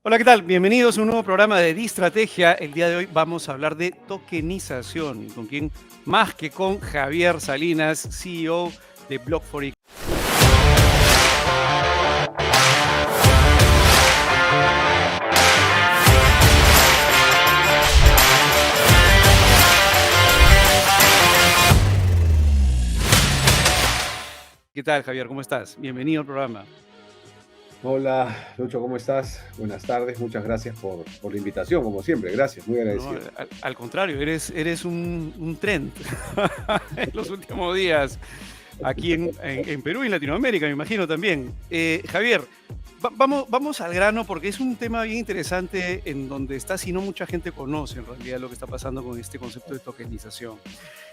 Hola, ¿qué tal? Bienvenidos a un nuevo programa de Distrategia. El día de hoy vamos a hablar de tokenización. ¿Y con quién? Más que con Javier Salinas, CEO de Block4x. ¿Qué tal, Javier? ¿Cómo estás? Bienvenido al programa. Hola, Lucho, ¿cómo estás? Buenas tardes, muchas gracias por la invitación, como siempre, gracias, muy No, agradecido. al contrario, eres un trend en los últimos días aquí en Perú y en Latinoamérica, me imagino también. Javier, vamos al grano porque es un tema bien interesante en donde está, si no mucha gente conoce en realidad lo que está pasando con este concepto de tokenización.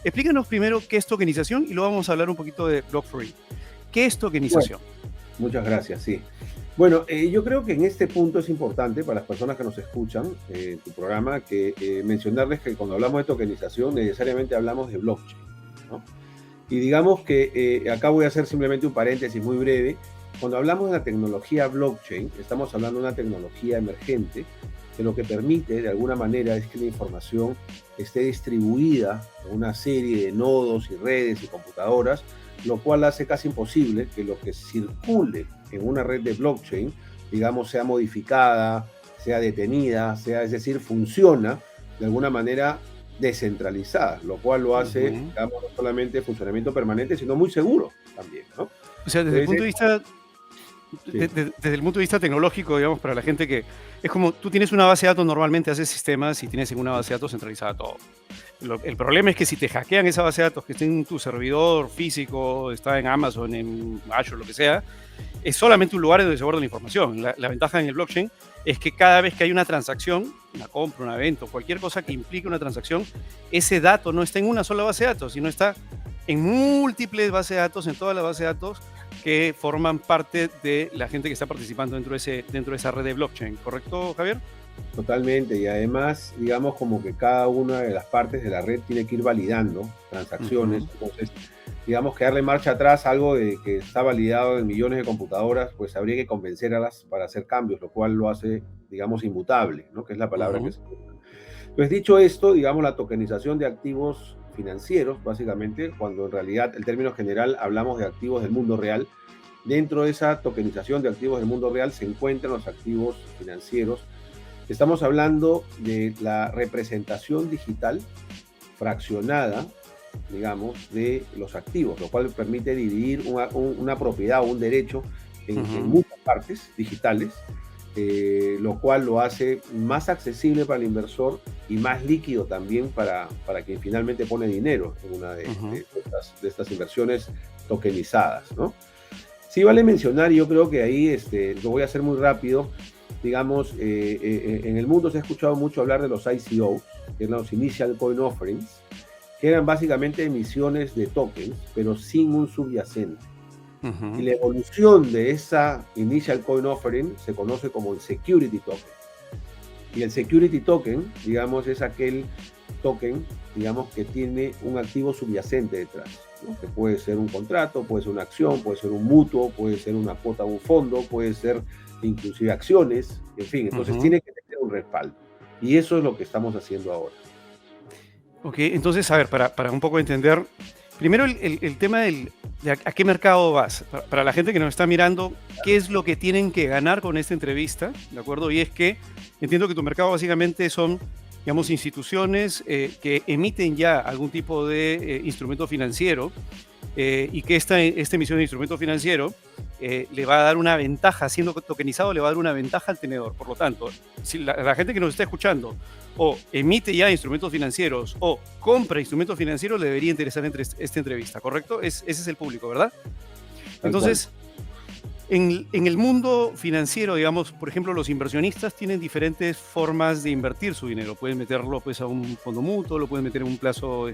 Explícanos primero qué es tokenización y luego vamos a hablar un poquito de Block4x. ¿Qué es Bueno, tokenización? muchas gracias, sí. Bueno, yo creo que en este punto es importante para las personas que nos escuchan en tu programa que mencionarles que cuando hablamos de tokenización necesariamente hablamos de blockchain, ¿no? Y digamos que acá voy a hacer simplemente un paréntesis muy breve. Cuando hablamos de la tecnología blockchain, estamos hablando de una tecnología emergente que lo que permite de alguna manera es que la información esté distribuida en una serie de nodos y redes y computadoras, lo cual hace casi imposible que lo que circule en una red de blockchain, digamos, sea modificada, sea detenida, es decir, funciona de alguna manera descentralizada, lo cual lo hace, Ujú. digamos, no solamente funcionamiento permanente, sino muy seguro también, ¿no? O sea, desde el punto Entonces, de vista sí, desde el punto de vista tecnológico, digamos, para la gente que es como tú tienes una base de datos, normalmente haces sistemas y tienes en una base de datos centralizada todo. El problema es que si te hackean esa base de datos que está en tu servidor físico, está en Amazon, en Azure, lo que sea, es solamente un lugar donde se guarda la información. La ventaja en el blockchain es que cada vez que hay una transacción, una compra, un evento, cualquier cosa que implique una transacción, ese dato no está en una sola base de datos, sino está en múltiples bases de datos, en todas las bases de datos que forman parte de la gente que está participando dentro de esa red de blockchain. ¿Correcto, Javier? totalmente. Y además, digamos, como que cada una de las partes de la red tiene que ir validando transacciones. Ujú. Entonces, digamos que darle marcha atrás a algo de que está validado en millones de computadoras, pues habría que convencerlas para hacer cambios, lo cual lo hace, digamos, inmutable, ¿no? Que es la palabra que Ujú. se usa. Pues dicho esto, digamos, la tokenización de activos financieros, básicamente, cuando en realidad el término general hablamos de activos del mundo real, dentro de esa tokenización de activos del mundo real se encuentran los activos financieros. Estamos hablando de la representación digital fraccionada, digamos, de los activos, lo cual permite dividir una propiedad o un derecho en Ujú. muchas partes digitales, lo cual lo hace más accesible para el inversor y más líquido también para quien finalmente pone dinero en una Ujú. de estas inversiones tokenizadas, ¿no? Sí vale mencionar, y yo creo que ahí lo voy a hacer muy rápido, digamos, en el mundo se ha escuchado mucho hablar de los ICOs, que eran los Initial Coin Offerings, que eran básicamente emisiones de tokens, pero sin un subyacente. Y Ujú. la evolución de esa Initial Coin Offering se conoce como el Security Token. Y el Security Token, digamos, es aquel token, digamos, que tiene un activo subyacente detrás, ¿no? Que puede ser un contrato, puede ser una acción, puede ser un mutuo, puede ser una cuota de un fondo, puede ser inclusive acciones, en fin, entonces Ujú. tiene que tener un respaldo. Y eso es lo que estamos haciendo ahora. Ok, entonces, a ver, para un poco entender, primero el tema de a qué mercado vas. Para la gente que nos está mirando, ¿qué es lo que tienen que ganar con esta entrevista? ¿De acuerdo? Y es que entiendo que tu mercado básicamente son, digamos, instituciones que emiten ya algún tipo de instrumento financiero y que esta emisión de instrumento financiero le va a dar una ventaja, siendo tokenizado, le va a dar una ventaja al tenedor. Por lo tanto, si la gente que nos está escuchando o emite ya instrumentos financieros o compra instrumentos financieros, le debería interesar esta entrevista, ¿correcto? Ese es el público, ¿verdad? Tal cual. Entonces, en el mundo financiero, digamos, por ejemplo, los inversionistas tienen diferentes formas de invertir su dinero. Pueden meterlo pues, a un fondo mutuo, lo pueden meter en un plazo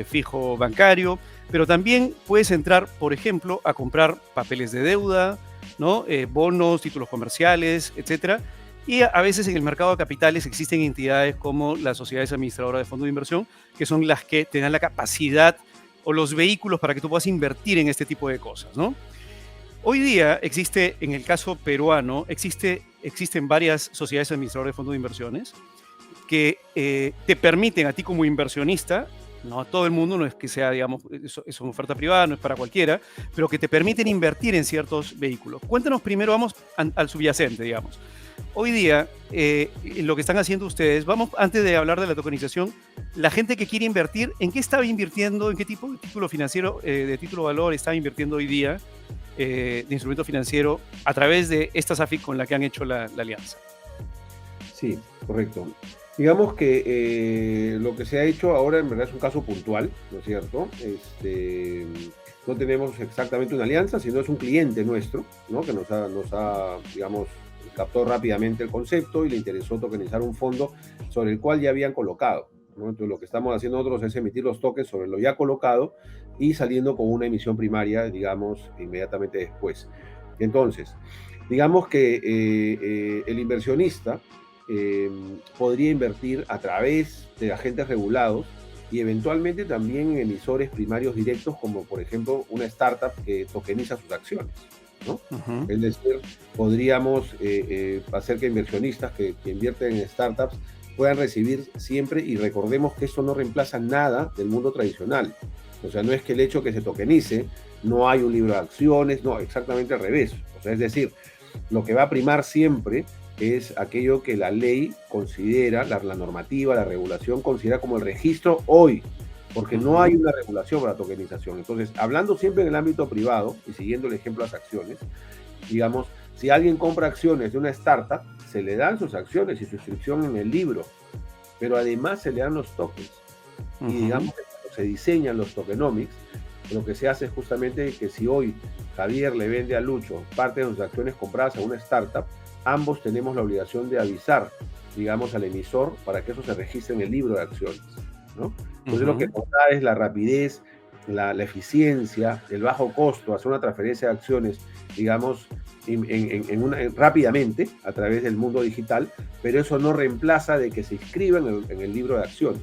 fijo bancario, pero también puedes entrar, por ejemplo, a comprar papeles de deuda, ¿no? Bonos, títulos comerciales, etcétera. Y a veces en el mercado de capitales existen entidades como las sociedades administradoras de fondos de inversión, que son las que te dan la capacidad o los vehículos para que tú puedas invertir en este tipo de cosas, ¿no? Hoy día existe, en el caso peruano, existe existen varias sociedades administradoras de fondos de inversiones que te permiten a ti como inversionista, no a todo el mundo, no es que sea, digamos, eso es una oferta privada, no es para cualquiera, pero que te permiten invertir en ciertos vehículos. Cuéntanos primero, vamos al subyacente, digamos. Hoy día, lo que están haciendo ustedes, vamos, antes de hablar de la tokenización, la gente que quiere invertir, ¿en qué estaba invirtiendo? ¿En qué tipo de título financiero, de título de valor está invirtiendo hoy día de instrumento financiero a través de esta SAFI con la que han hecho la alianza? Sí, correcto. Digamos que lo que se ha hecho ahora en verdad es un caso puntual, ¿no es cierto? No tenemos exactamente una alianza, sino es un cliente nuestro, ¿no? Que nos ha, digamos, captó rápidamente el concepto y le interesó tokenizar un fondo sobre el cual ya habían colocado, ¿no? Entonces lo que estamos haciendo nosotros es emitir los tokens sobre lo ya colocado y saliendo con una emisión primaria, digamos, inmediatamente después. Entonces, digamos que el inversionista podría invertir a través de agentes regulados y eventualmente también en emisores primarios directos, como por ejemplo una startup que tokeniza sus acciones, ¿no? Uh-huh. Es decir, podríamos hacer que inversionistas que invierten en startups puedan recibir siempre, y recordemos que esto no reemplaza nada del mundo tradicional. O sea, no es que el hecho que se tokenice no hay un libro de acciones, no, exactamente al revés. O sea, es decir, lo que va a primar siempre es aquello que la ley considera, la normativa, la regulación considera como el registro hoy, porque no hay una regulación para la tokenización. Entonces, hablando siempre en el ámbito privado y siguiendo el ejemplo de las acciones, digamos, si alguien compra acciones de una startup, se le dan sus acciones y su inscripción en el libro, pero además se le dan los tokens. Y digamos que cuando se diseñan los tokenomics, lo que se hace es justamente que si hoy Javier le vende a Lucho parte de sus acciones compradas a una startup, ambos tenemos la obligación de avisar, digamos, al emisor para que eso se registre en el libro de acciones, ¿no? Entonces lo que nos da es la rapidez, la eficiencia, el bajo costo, hacer una transferencia de acciones, digamos, rápidamente a través del mundo digital, pero eso no reemplaza de que se inscriba en el libro de acciones.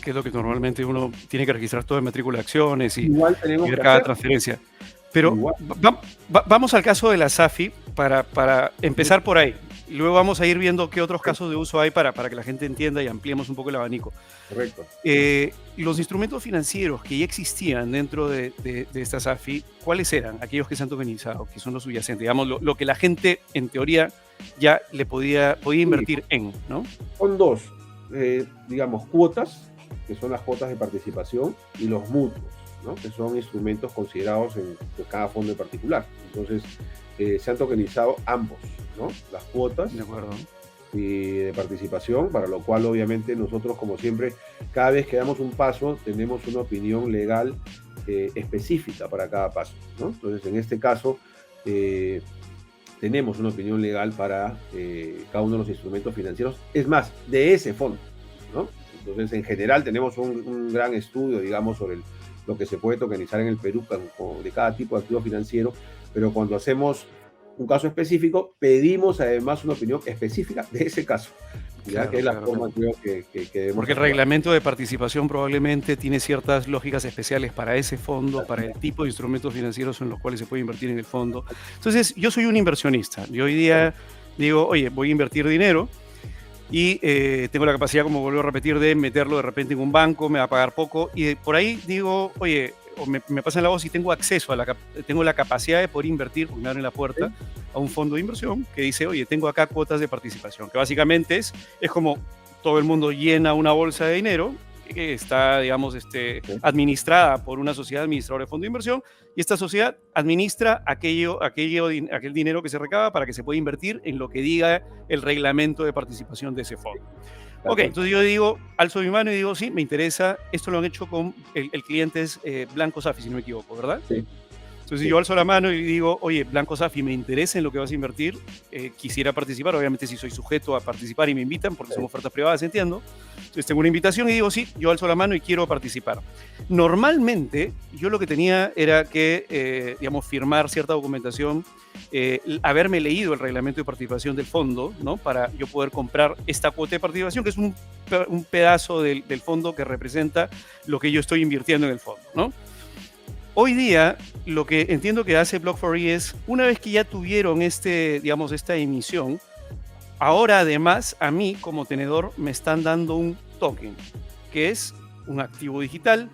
Que es lo que normalmente uno tiene que registrar todo en matrícula de acciones y ver cada transferencia. Pero vamos al caso de la SAFI para empezar por ahí. Luego vamos a ir viendo qué otros casos de uso hay para que la gente entienda y ampliemos un poco el abanico. Correcto. Los instrumentos financieros que ya existían dentro de esta SAFI, ¿cuáles eran? Aquellos que se han tokenizado, que son los subyacentes, digamos, lo que la gente en teoría ya le podía invertir en, ¿no? Son dos, digamos, cuotas, que son las cuotas de participación, y los mutuos, ¿no? Que son instrumentos considerados en cada fondo en particular. Entonces, se han tokenizado ambos, ¿no? Las cuotas y de participación, para lo cual obviamente nosotros, como siempre, cada vez que damos un paso, tenemos una opinión legal específica para cada paso, ¿no? Entonces, en este caso, tenemos una opinión legal para cada uno de los instrumentos financieros, es más, de ese fondo, ¿no? Entonces, en general, tenemos un gran estudio, digamos, sobre lo que se puede tokenizar en el Perú de cada tipo de activo financiero, pero cuando hacemos un caso específico, pedimos además una opinión específica de ese caso, ¿ya? Claro, que es la forma, creo, que debemos. Porque el reglamento de participación probablemente tiene ciertas lógicas especiales para ese fondo, para el tipo de instrumentos financieros en los cuales se puede invertir en el fondo. Entonces, yo soy un inversionista. Yo hoy día digo, oye, voy a invertir dinero y tengo la capacidad, como vuelvo a repetir, de meterlo de repente en un banco, me va a pagar poco, y por ahí digo, oye, o me pasan la voz y tengo acceso tengo la capacidad de poder invertir, porque me abren la puerta a un fondo de inversión que dice, oye, tengo acá cuotas de participación, que básicamente es como todo el mundo llena una bolsa de dinero que está, digamos, administrada por una sociedad administradora de fondo de inversión, y esta sociedad administra aquel dinero que se recaba para que se pueda invertir en lo que diga el reglamento de participación de ese fondo. Ok, entonces yo digo, alzo mi mano y digo, sí, me interesa, esto lo han hecho con, el cliente es Blanco Safi, si no me equivoco, ¿verdad? Sí. Entonces yo alzo la mano y digo, oye, Blanco Safi, me interesa en lo que vas a invertir, quisiera participar, obviamente si soy sujeto a participar y me invitan, porque son ofertas privadas, entiendo. Entonces tengo una invitación y digo, sí, yo alzo la mano y quiero participar. Normalmente, yo lo que tenía era que, digamos, firmar cierta documentación, haberme leído el reglamento de participación del fondo, ¿no? Para yo poder comprar esta cuota de participación, que es un pedazo del fondo que representa lo que yo estoy invirtiendo en el fondo, ¿no? Hoy día, lo que entiendo que hace Block4E es, una vez que ya tuvieron digamos, esta emisión, ahora además a mí como tenedor me están dando un token, que es un activo digital.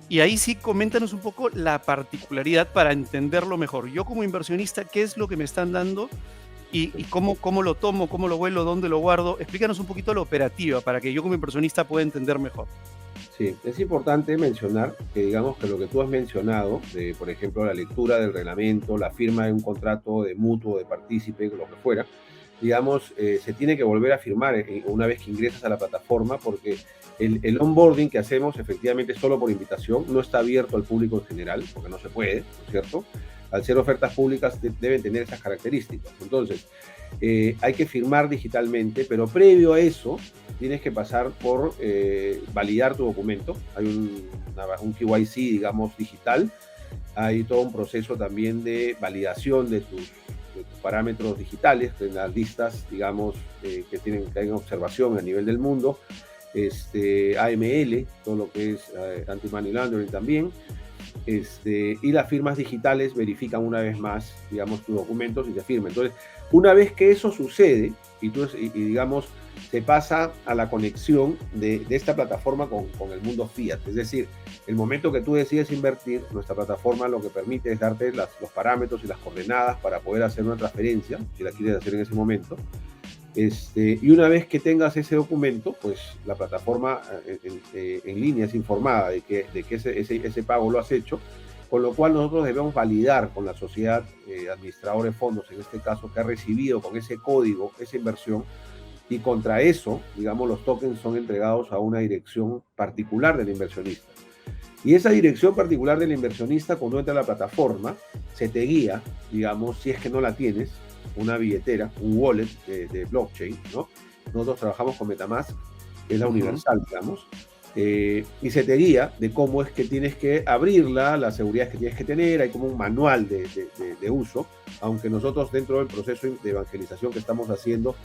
Y ahí sí, coméntanos un poco la particularidad para entenderlo mejor. Yo como inversionista, ¿qué es lo que me están dando? Y cómo lo tomo, cómo lo vuelo, dónde lo guardo. Explícanos un poquito la operativa para que yo como inversionista pueda entender mejor. Sí, es importante mencionar que digamos que lo que tú has mencionado, de, por ejemplo, la lectura del reglamento, la firma de un contrato de mutuo, de partícipe, lo que fuera, digamos, se tiene que volver a firmar una vez que ingresas a la plataforma, porque el onboarding que hacemos efectivamente solo por invitación, no está abierto al público en general, porque no se puede, ¿no es cierto? Al ser ofertas públicas deben tener esas características. Entonces, hay que firmar digitalmente, pero previo a eso tienes que pasar por validar tu documento. Hay un KYC, digamos, digital. Hay todo un proceso también de validación de tus parámetros digitales, de las listas, digamos, que hay observación a nivel del mundo. AML, todo lo que es anti-money laundering también. Y las firmas digitales verifican una vez más, digamos, tus documentos y te firman. Entonces, una vez que eso sucede y digamos, se pasa a la conexión de esta plataforma con el mundo fiat. Es decir, el momento que tú decides invertir, nuestra plataforma lo que permite es darte los parámetros y las coordenadas para poder hacer una transferencia, si la quieres hacer en ese momento. Y una vez que tengas ese documento, pues la plataforma en línea es informada de que ese pago lo has hecho, con lo cual nosotros debemos validar con la sociedad administradora de fondos, en este caso, que ha recibido con ese código esa inversión, y contra eso, digamos, los tokens son entregados a una dirección particular del inversionista. Y esa dirección particular del inversionista, cuando entra a la plataforma, se te guía, digamos, si es que no la tienes, una billetera, un wallet de blockchain, ¿no? Nosotros trabajamos con MetaMask, que es la universal, digamos, y se te guía de cómo es que tienes que abrirla, las seguridades que tienes que tener, hay como un manual de uso, aunque nosotros dentro del proceso de evangelización que estamos haciendo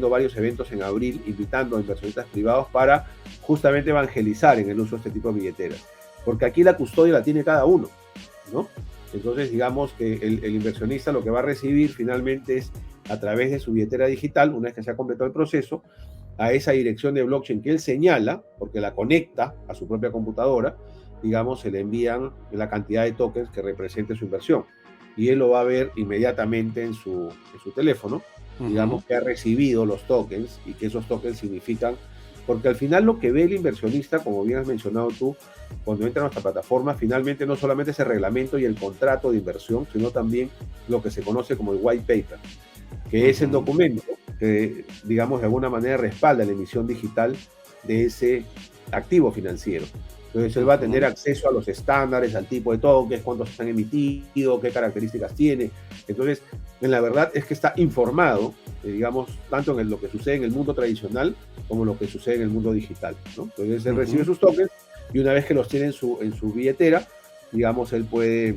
varios eventos en abril, invitando a inversionistas privados para justamente evangelizar en el uso de este tipo de billeteras, porque aquí la custodia la tiene cada uno, ¿no? Entonces, digamos que el inversionista lo que va a recibir finalmente es a través de su billetera digital, una vez que se ha completado el proceso, a esa dirección de blockchain que él señala, porque la conecta a su propia computadora, digamos, se le envían la cantidad de tokens que represente su inversión. Y él lo va a ver inmediatamente en su teléfono, digamos, que ha recibido los tokens y que esos tokens significan, porque al final lo que ve el inversionista, como bien has mencionado tú, cuando entra a nuestra plataforma, finalmente no solamente es el reglamento y el contrato de inversión, sino también lo que se conoce como el white paper, que es el documento que, digamos, de alguna manera respalda la emisión digital de ese activo financiero. Entonces él va a tener acceso a los estándares, al tipo de tokens, cuántos están emitidos, qué características tiene. Entonces, en la verdad es que está informado, digamos, tanto en lo que sucede en el mundo tradicional como lo que sucede en el mundo digital, ¿no? Entonces él recibe sus tokens y una vez que los tiene en su billetera, digamos, él puede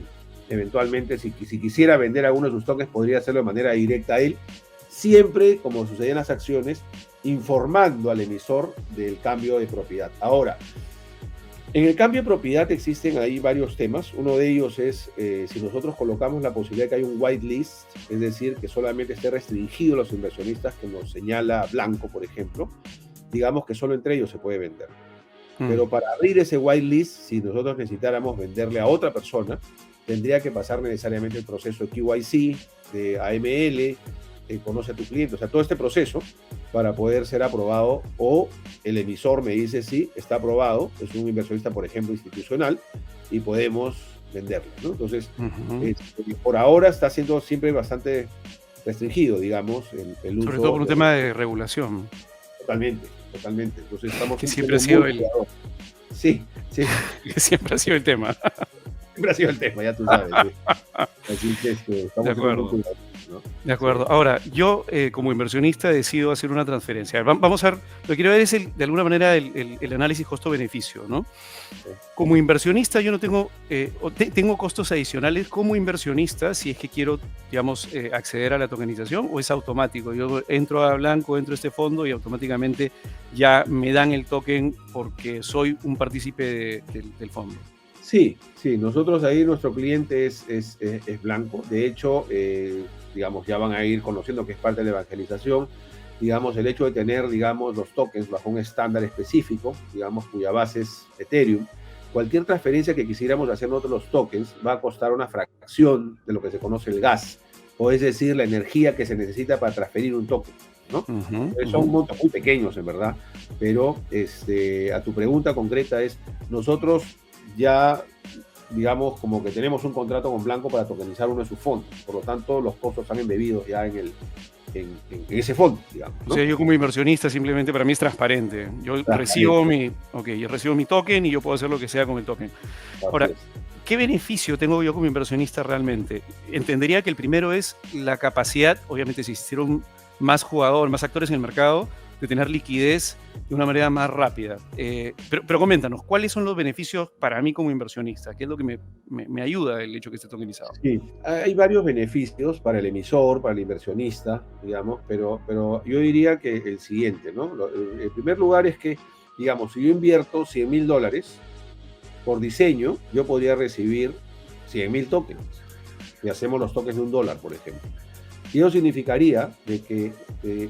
eventualmente, si quisiera vender alguno de sus tokens, podría hacerlo de manera directa a él, siempre, como sucede en las acciones, informando al emisor del cambio de propiedad. Ahora, en el cambio de propiedad existen ahí varios temas. Uno de ellos es si nosotros colocamos la posibilidad de que haya un whitelist, es decir, que solamente esté restringido a los inversionistas que nos señala blanco, por ejemplo, digamos que solo entre ellos se puede vender. Pero para abrir ese whitelist, si nosotros necesitáramos venderle a otra persona, tendría que pasar necesariamente el proceso de KYC, de AML, conoce a tu cliente, o sea, todo este proceso para poder ser aprobado, o el emisor me dice sí, está aprobado, es un inversionista, por ejemplo, institucional, y podemos venderle, ¿no? Entonces, por ahora está siendo siempre bastante restringido, digamos, el uso. Sobre todo por un tema de regulación. Totalmente. Entonces estamos... Que siempre ha sido el... Sí. Que siempre ha sido el tema. Siempre ha sido el tema, ya tú sabes. Así que estamos... De acuerdo. ¿No? De acuerdo. Ahora, yo como inversionista decido hacer una transferencia. Vamos a ver, lo que quiero ver es de alguna manera el análisis costo-beneficio, ¿no? Como inversionista yo no tengo, tengo costos adicionales como inversionista si es que quiero, digamos, acceder a la tokenización, o es automático. Yo entro a Blanco, entro a este fondo y automáticamente ya me dan el token porque soy un partícipe del fondo. Sí, sí, nosotros ahí nuestro cliente es blanco. De hecho, digamos, ya van a ir conociendo que es parte de la evangelización. Digamos, el hecho de tener, digamos, los tokens bajo un estándar específico, digamos, cuya base es Ethereum, cualquier transferencia que quisiéramos hacer nosotros los tokens va a costar una fracción de lo que se conoce el gas, o es decir, la energía que se necesita para transferir un token, ¿no? Ujú, Son ujú. montos muy pequeños, en verdad, pero a tu pregunta concreta es, nosotros ya, digamos, como que tenemos un contrato con Blanco para tokenizar uno de sus fondos. Por lo tanto, los costos están embebidos ya en ese fondo, digamos, O ¿no? sea, yo como inversionista simplemente para mí es transparente. Transparente. Yo recibo mi token y yo puedo hacer lo que sea con el token. Así Ahora, es. ¿qué beneficio tengo yo como inversionista realmente? Entendería que el primero es la capacidad, obviamente si existieron más jugadores, más actores en el mercado, de tener liquidez de una manera más rápida. Pero coméntanos, ¿cuáles son los beneficios para mí como inversionista? ¿Qué es lo que me ayuda el hecho que esté tokenizado? Sí, hay varios beneficios para el emisor, para el inversionista, digamos, pero yo diría que el siguiente, ¿no? En primer lugar es que, digamos, si yo invierto $100,000 por diseño, yo podría recibir 100,000 tokens. Y hacemos los tokens de $1, por ejemplo. Y eso significaría de que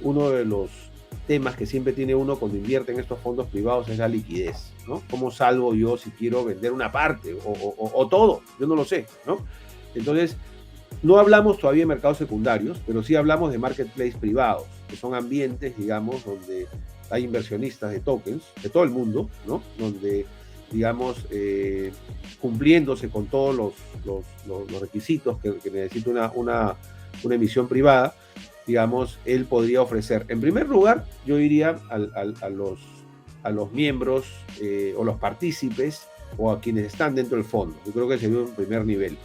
uno de los temas que siempre tiene uno cuando invierte en estos fondos privados es la liquidez, ¿no? ¿Cómo salvo yo si quiero vender una parte o todo? Yo no lo sé, ¿no? Entonces, no hablamos todavía de mercados secundarios, pero sí hablamos de marketplace privados, que son ambientes, digamos, donde hay inversionistas de tokens de todo el mundo, ¿no? Donde, digamos, cumpliéndose con todos los requisitos que necesita una emisión privada, digamos, él podría ofrecer. En primer lugar, yo iría a los miembros o los partícipes o a quienes están dentro del fondo. Yo creo que sería un primer nivel.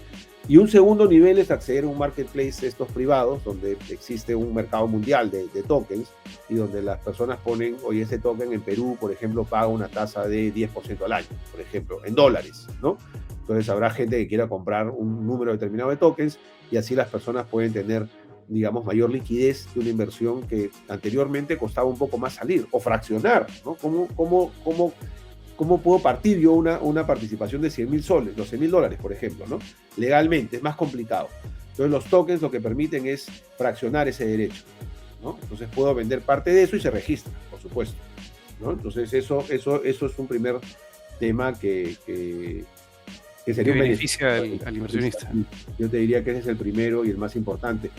Y un segundo nivel es acceder a un marketplace estos privados, donde existe un mercado mundial de tokens y donde las personas ponen, oye, ese token en Perú, por ejemplo, paga una tasa de 10% al año, por ejemplo, en dólares, ¿no? Entonces habrá gente que quiera comprar un número determinado de tokens y así las personas pueden tener, digamos, mayor liquidez de una inversión que anteriormente costaba un poco más salir o fraccionar, ¿no? ¿Cómo puedo partir yo una participación de 100,000 soles, los $100,000, por ejemplo, ¿no? Legalmente, es más complicado. Entonces los tokens lo que permiten es fraccionar ese derecho, ¿no? Entonces puedo vender parte de eso y se registra, por supuesto, ¿no? Entonces eso es un primer tema que Que sería un beneficio. beneficia al inversionista. Yo te diría que ese es el primero y el más importante.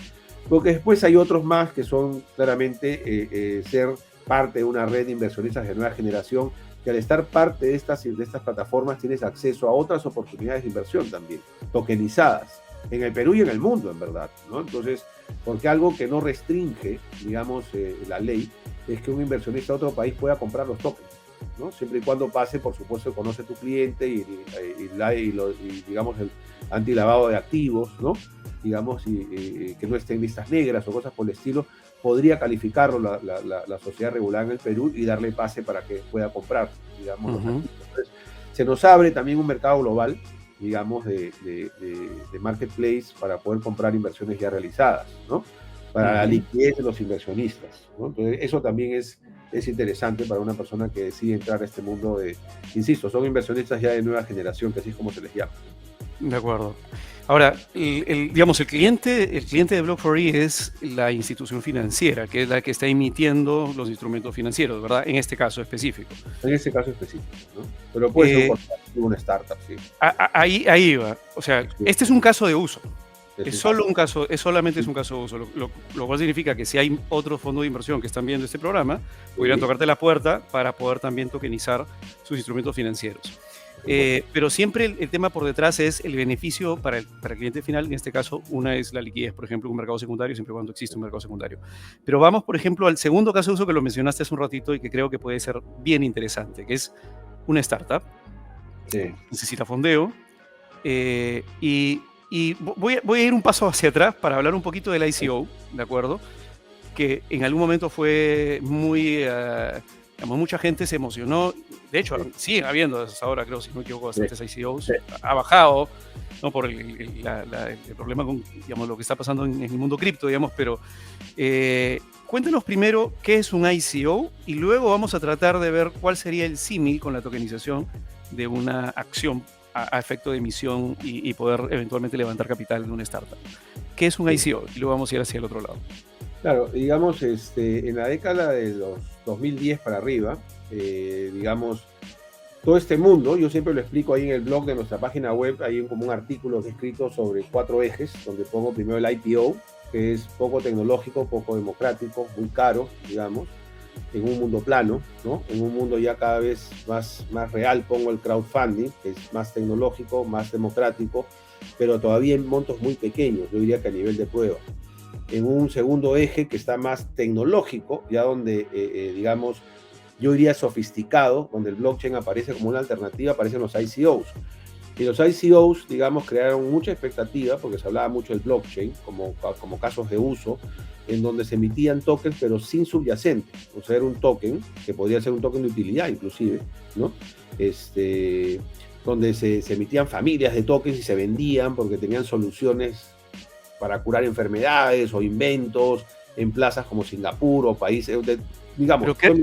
Porque después hay otros más que son claramente ser parte de una red de inversionistas de nueva generación, que al estar parte de estas plataformas tienes acceso a otras oportunidades de inversión también, tokenizadas, en el Perú y en el mundo, en verdad, ¿no? Entonces, porque algo que no restringe, digamos, la ley, es que un inversionista de otro país pueda comprar los tokens, ¿no? Siempre y cuando pase, por supuesto, conoce a tu cliente y digamos, el antilavado de activos, ¿no? Digamos, que no esté en listas negras o cosas por el estilo, podría calificarlo la sociedad regular en el Perú y darle pase para que pueda comprar, digamos, los activos. Entonces, se nos abre también un mercado global, digamos, de marketplace para poder comprar inversiones ya realizadas, ¿no? Para la liquidez de los inversionistas, ¿no? Entonces, eso también es interesante para una persona que decide entrar a este mundo de, insisto, son inversionistas ya de nueva generación, que así es como se les llama. De acuerdo. Ahora, digamos, el cliente de Block4E es la institución financiera, que es la que está emitiendo los instrumentos financieros, ¿verdad? En este caso específico. En este caso específico, ¿no? Pero puede ser un Eh, corporativo, una startup, sí. ahí va. O sea, Sí, este es un caso de uso. es Es un solo caso. un caso, solamente es un caso de uso, lo cual significa que si hay otros fondos de inversión que están viendo este programa, podrían Sí, tocarte la puerta para poder también tokenizar sus instrumentos financieros. por supuesto. Pero siempre el tema por detrás es el beneficio para el cliente final. En este caso, una es la liquidez, por ejemplo, un mercado secundario, siempre y cuando existe un mercado secundario. Pero vamos, por ejemplo, al segundo caso de uso que lo mencionaste hace un ratito y que creo que puede ser bien interesante, que es una startup, Sí, necesita fondeo, y voy a ir un paso hacia atrás para hablar un poquito del ICO, ¿de acuerdo? Que en algún momento fue muy, digamos, mucha gente se emocionó. De hecho, sí, siguen habiendo hasta ahora, creo, si no me equivoco, sí, bastantes ICOs. sí. Ha bajado, ¿no? Por el problema con, digamos, lo que está pasando en el mundo cripto, digamos, pero cuéntenos primero qué es un ICO y luego vamos a tratar de ver cuál sería el símil con la tokenización de una acción a efecto de emisión y poder eventualmente levantar capital de una startup. ¿Qué es un Sí. ICO? Y luego vamos a ir hacia el otro lado. Claro, digamos, en la década de los 2010 para arriba, digamos, todo este mundo, yo siempre lo explico ahí en el blog de nuestra página web, hay como un artículo que he escrito sobre 4 ejes, donde pongo primero el IPO, que es poco tecnológico, poco democrático, muy caro, digamos, en un mundo plano, ¿no? En un mundo ya cada vez más real pongo el crowdfunding, que es más tecnológico, más democrático, pero todavía en montos muy pequeños, yo diría que a nivel de prueba. En un segundo eje que está más tecnológico, ya donde, digamos, yo diría sofisticado, donde el blockchain aparece como una alternativa, aparecen los ICOs. Y los ICOs, digamos, crearon mucha expectativa, porque se hablaba mucho del blockchain, como casos de uso, en donde se emitían tokens, pero sin subyacente. O sea, era un token, que podría ser un token de utilidad inclusive, ¿no? Donde se emitían familias de tokens y se vendían porque tenían soluciones para curar enfermedades o inventos en plazas como Singapur o países, digamos. Pero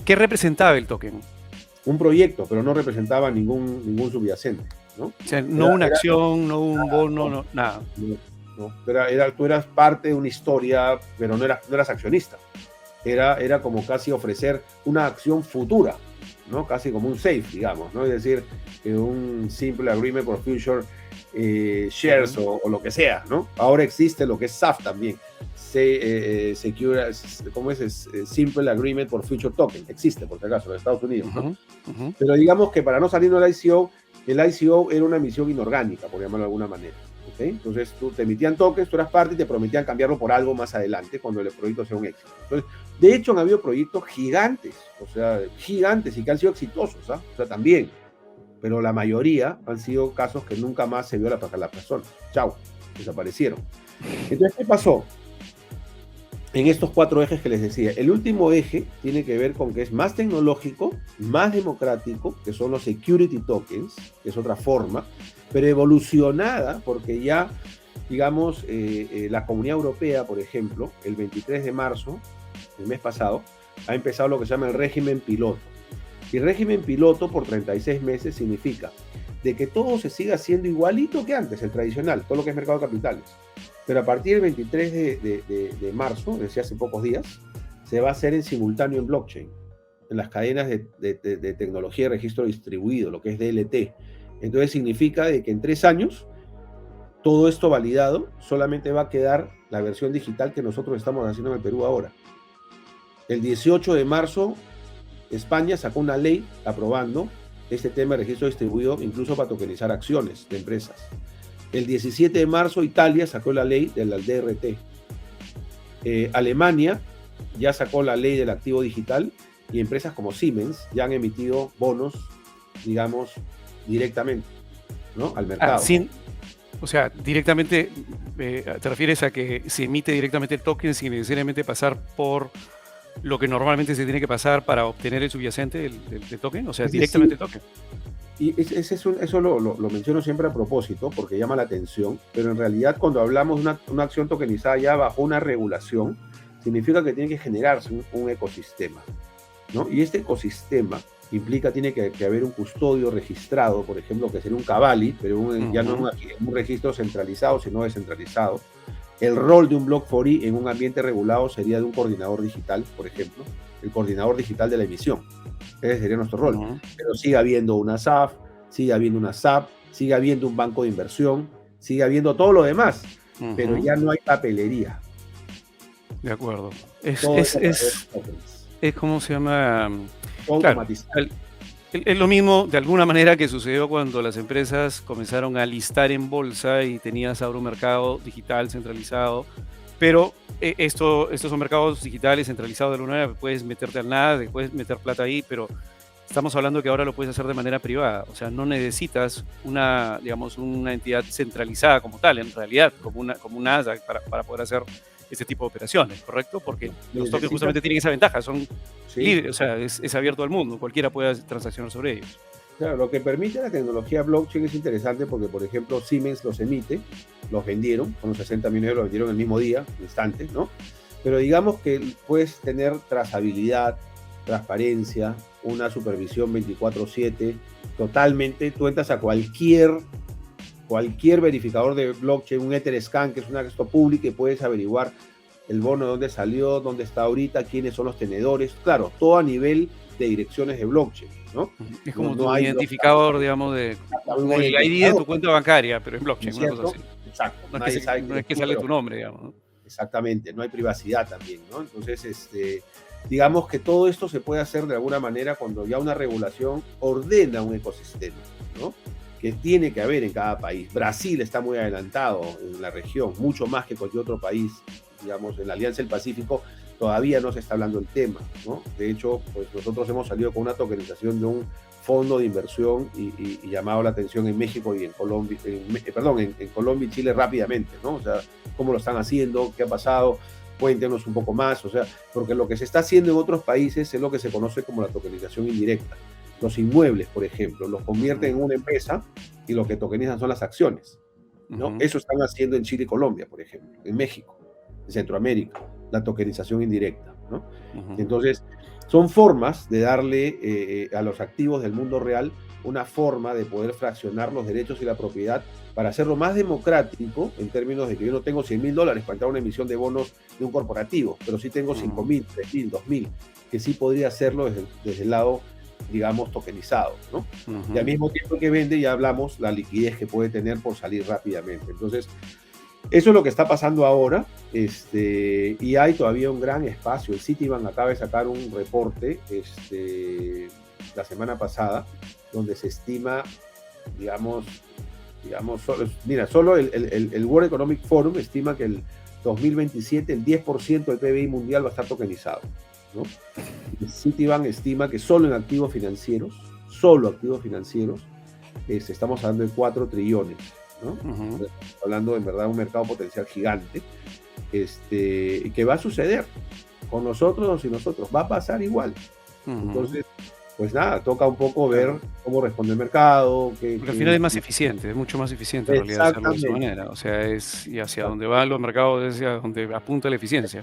¿qué representaba el token? Un proyecto, pero no representaba ningún subyacente, ¿no? O sea, no una acción, no un bono, no, nada. No, tú eras parte de una historia, pero no eras accionista. Era como casi ofrecer una acción futura, ¿no? Casi como un safe, digamos, ¿no? Es decir, un simple agreement for future shares o lo que sea, ¿no? Ahora existe lo que es SAF también. ¿Cómo es? Simple Agreement for Future Token. Existe, por si acaso, en Estados Unidos, ¿no? Pero digamos que para no salir del ICO, el ICO era una emisión inorgánica, por llamarlo de alguna manera. ¿Okay? Entonces, te emitían tokens, tú eras parte y te prometían cambiarlo por algo más adelante cuando el proyecto sea un éxito. Entonces, de hecho, han habido proyectos gigantes, o sea, gigantes y que han sido exitosos, ¿ah? O sea, también. Pero la mayoría han sido casos que nunca más se vio la persona. Chao, desaparecieron. Entonces, ¿qué pasó? En estos 4 ejes que les decía, el último eje tiene que ver con que es más tecnológico, más democrático, que son los security tokens, que es otra forma, pero evolucionada porque ya, digamos, la Comunidad Europea, por ejemplo, el 23 de marzo, el mes pasado, ha empezado lo que se llama el régimen piloto. Y régimen piloto por 36 meses significa de que todo se siga haciendo igualito que antes, el tradicional, todo lo que es mercado de capitales. Pero a partir del 23 de marzo, desde hace pocos días, se va a hacer en simultáneo en blockchain, en las cadenas de tecnología de registro distribuido, lo que es DLT. Entonces significa de que en 3 años, todo esto validado, solamente va a quedar la versión digital que nosotros estamos haciendo en el Perú ahora. El 18 de marzo, España sacó una ley aprobando este tema de registro distribuido, incluso para tokenizar acciones de empresas. El 17 de marzo, Italia sacó la ley del DRT. Alemania ya sacó la ley del activo digital y empresas como Siemens ya han emitido bonos, digamos, directamente, ¿no? Al mercado. O sea, directamente, ¿te refieres a que se emite directamente el token sin necesariamente pasar por lo que normalmente se tiene que pasar para obtener el subyacente del token? O sea, directamente el token. Y eso lo menciono siempre a propósito porque llama la atención, pero en realidad cuando hablamos de una acción tokenizada ya bajo una regulación, significa que tiene que generarse un ecosistema, ¿no? Y este ecosistema implica, tiene que haber un custodio registrado, por ejemplo, que sería un Cavalli, pero ya no un registro centralizado, sino descentralizado. El rol de un Block4E en un ambiente regulado sería de un coordinador digital, por ejemplo, el coordinador digital de la emisión. Ese sería nuestro rol. Pero sigue habiendo una SAF, sigue habiendo una SAP, sigue habiendo un banco de inversión, sigue habiendo todo lo demás, pero ya no hay papelería. De acuerdo. Es ¿cómo se llama? Automatizado. Claro, es lo mismo, de alguna manera, que sucedió cuando las empresas comenzaron a listar en bolsa y tenías ahora un mercado digital centralizado. Pero estos son mercados digitales centralizados de alguna manera. Puedes meterte al nada, puedes meter plata ahí, pero estamos hablando que ahora lo puedes hacer de manera privada. O sea, no necesitas una entidad centralizada como tal, en realidad, como un Nasdaq para poder hacer este tipo de operaciones, ¿correcto? Porque los tokens justamente tienen esa ventaja, son libres, o sea, es abierto al mundo, cualquiera puede transaccionar sobre ellos. Claro, lo que permite la tecnología blockchain es interesante porque, por ejemplo, Siemens los emite, los vendieron, con los 60 millones los vendieron el mismo día, instante, ¿no? Pero digamos que puedes tener trazabilidad, transparencia, una supervisión 24/7, totalmente. Tú entras a cualquier verificador de blockchain, un Etherscan, que es una esto pública, y puedes averiguar el bono, dónde salió, dónde está ahorita, quiénes son los tenedores. Claro, todo a nivel de direcciones de blockchain, ¿no? Es como No tu hay identificador, digamos, como el ID de tu cuenta bancaria, pero en blockchain, una cosa así. Exacto. No es que sale tu nombre, digamos, ¿no? Exactamente, no hay privacidad también, ¿no? Entonces, digamos que todo esto se puede hacer de alguna manera cuando ya una regulación ordena un ecosistema, ¿no? Que tiene que haber en cada país. Brasil está muy adelantado en la región, mucho más que cualquier otro país, digamos, en la Alianza del Pacífico todavía no se está hablando del tema, ¿no? De hecho, pues nosotros hemos salido con una tokenización de un fondo de inversión y llamado la atención en México y en Colombia, en Colombia y Chile rápidamente, ¿no? O sea, cómo lo están haciendo, qué ha pasado, cuéntenos un poco más, o sea, porque lo que se está haciendo en otros países es lo que se conoce como la tokenización indirecta. Los inmuebles, por ejemplo, los convierten en una empresa y lo que tokenizan son las acciones, ¿no? Eso están haciendo en Chile y Colombia, por ejemplo, en México, en Centroamérica, la tokenización indirecta, ¿no? Entonces, son formas de darle a los activos del mundo real una forma de poder fraccionar los derechos y la propiedad para hacerlo más democrático en términos de que yo no tengo $100,000 para entrar a una emisión de bonos de un corporativo, pero sí tengo 5,000, 3,000, 2,000, que sí podría hacerlo desde el lado, digamos, tokenizado, ¿no? Y al mismo tiempo que vende, ya hablamos la liquidez que puede tener por salir rápidamente. Entonces, eso es lo que está pasando ahora, y hay todavía un gran espacio. El Citibank acaba de sacar un reporte la semana pasada, donde se estima, digamos solo el World Economic Forum estima que el 2027 el 10% del PBI mundial va a estar tokenizado, ¿no? El Citibank estima que solo activos financieros, estamos hablando de 4 trillones, ¿no? Estamos hablando en verdad de un mercado potencial gigante, que va a suceder con nosotros o sin nosotros, va a pasar igual. Entonces, pues nada, toca un poco ver cómo responde el mercado. Porque al final es más eficiente, es mucho más eficiente en realidad hacerlo de esa manera. O sea, y hacia donde van los mercados es hacia donde apunta la eficiencia.